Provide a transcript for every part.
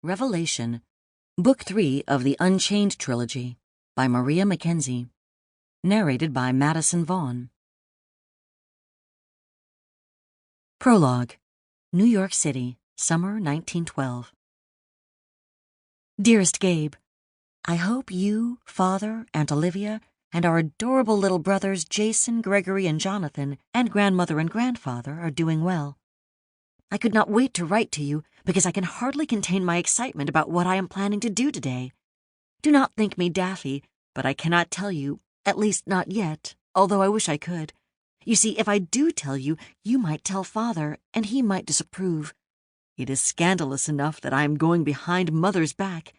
Revelation, Book 3 of the Unchained Trilogy, by Maria McKenzie. Narrated by Madison Vaughn. Prologue, New York City, Summer 1912. Dearest Gabe, I hope you, Father, Aunt Olivia, and our adorable little brothers Jason, Gregory, and Jonathan, and Grandmother and Grandfather are doing well. I could not wait to write to you because I can hardly contain my excitement about what I am planning to do today. Do not think me daffy, but I cannot tell you, at least not yet, although I wish I could. You see, if I do tell you, you might tell Father, and he might disapprove. It is scandalous enough that I am going behind Mother's back.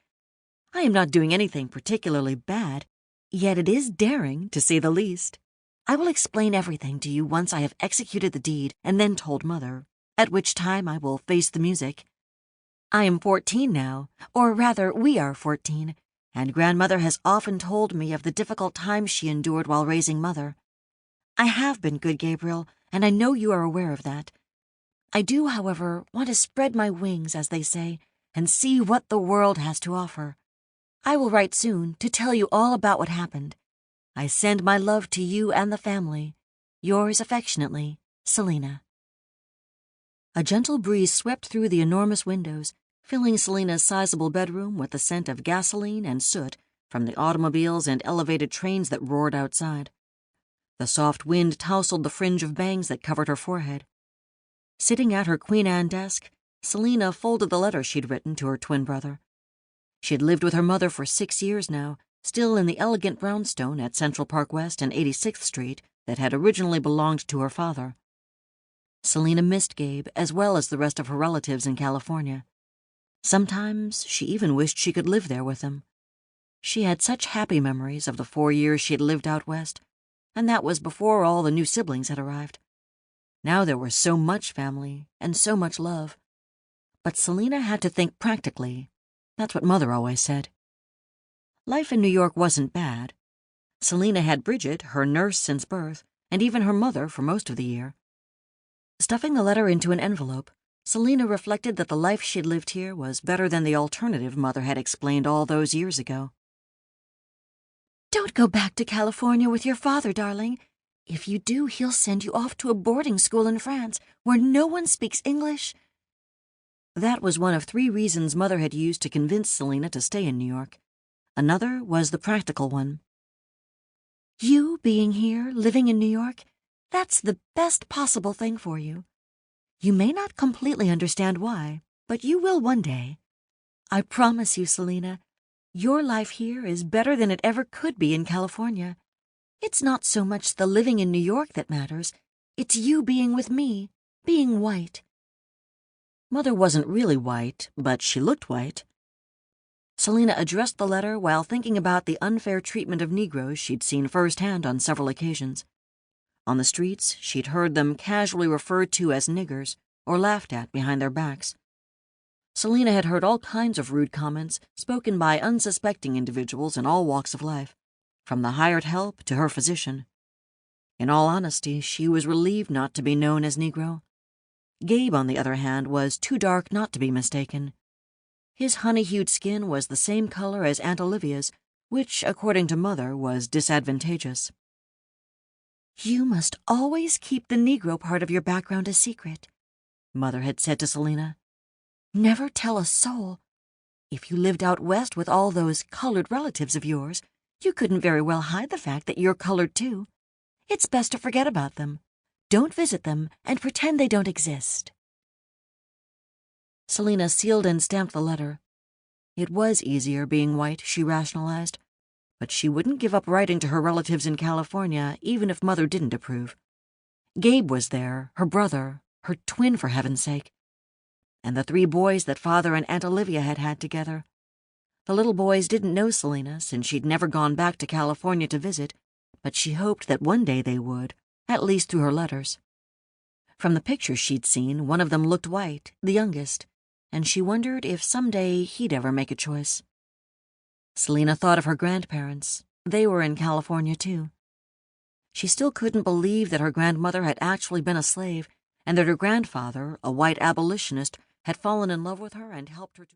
I am not doing anything particularly bad, yet it is daring, to say the least. I will explain everything to you once I have executed the deed and then told Mother, at which time I will face the music. I am 14 now, or rather we are 14, and Grandmother has often told me of the difficult times she endured while raising Mother. I have been good, Gabriel, and I know you are aware of that. I do, however, want to spread my wings, as they say, and see what the world has to offer. I will write soon to tell you all about what happened. I send my love to you and the family. Yours affectionately, Selina. A gentle breeze swept through the enormous windows, filling Selina's sizable bedroom with the scent of gasoline and soot from the automobiles and elevated trains that roared outside. The soft wind tousled the fringe of bangs that covered her forehead. Sitting at her Queen Anne desk, Selina folded the letter she'd written to her twin brother. She had lived with her mother for 6 years now, still in the elegant brownstone at Central Park West and 86th Street that had originally belonged to her father. Selina missed Gabe as well as the rest of her relatives in California. Sometimes she even wished she could live there with them. She had such happy memories of the 4 years she had lived out west, and that was before all the new siblings had arrived. Now there was so much family and so much love. But Selina had to think practically. That's what Mother always said. Life in New York wasn't bad. Selina had Bridget, her nurse since birth, and even her mother for most of the year. Stuffing the letter into an envelope, Selina reflected that the life she'd lived here was better than the alternative Mother had explained all those years ago. Don't go back to California with your father, darling. If you do, he'll send you off to a boarding school in France where no one speaks English. That was one of 3 reasons Mother had used to convince Selina to stay in New York. Another was the practical one. You being here, living in New York, that's the best possible thing for you. You may not completely understand why, but you will one day. I promise you, Selina, your life here is better than it ever could be in California. It's not so much the living in New York that matters. It's you being with me, being white. Mother wasn't really white, but she looked white. Selina addressed the letter while thinking about the unfair treatment of Negroes she'd seen firsthand on several occasions. On the streets, she'd heard them casually referred to as niggers or laughed at behind their backs. Selina had heard all kinds of rude comments spoken by unsuspecting individuals in all walks of life, from the hired help to her physician. In all honesty, she was relieved not to be known as Negro. Gabe, on the other hand, was too dark not to be mistaken. His honey-hued skin was the same color as Aunt Olivia's, which, according to Mother, was disadvantageous. You must always keep the Negro part of your background a secret, Mother had said to Selina. Never tell a soul. If you lived out west with all those colored relatives of yours, you couldn't very well hide the fact that you're colored too. It's best to forget about them. Don't visit them and pretend they don't exist. Selina sealed and stamped the letter. It was easier being white, she rationalized, but she wouldn't give up writing to her relatives in California even if Mother didn't approve. Gabe was there, her brother, her twin for heaven's sake, and the 3 boys that Father and Aunt Olivia had had together. The little boys didn't know Selina since she'd never gone back to California to visit, but she hoped that one day they would, at least through her letters. From the pictures she'd seen, one of them looked white, the youngest, and she wondered if someday he'd ever make a choice. Selina thought of her grandparents. They were in California, too. She still couldn't believe that her grandmother had actually been a slave, and that her grandfather, a white abolitionist, had fallen in love with her and helped her to...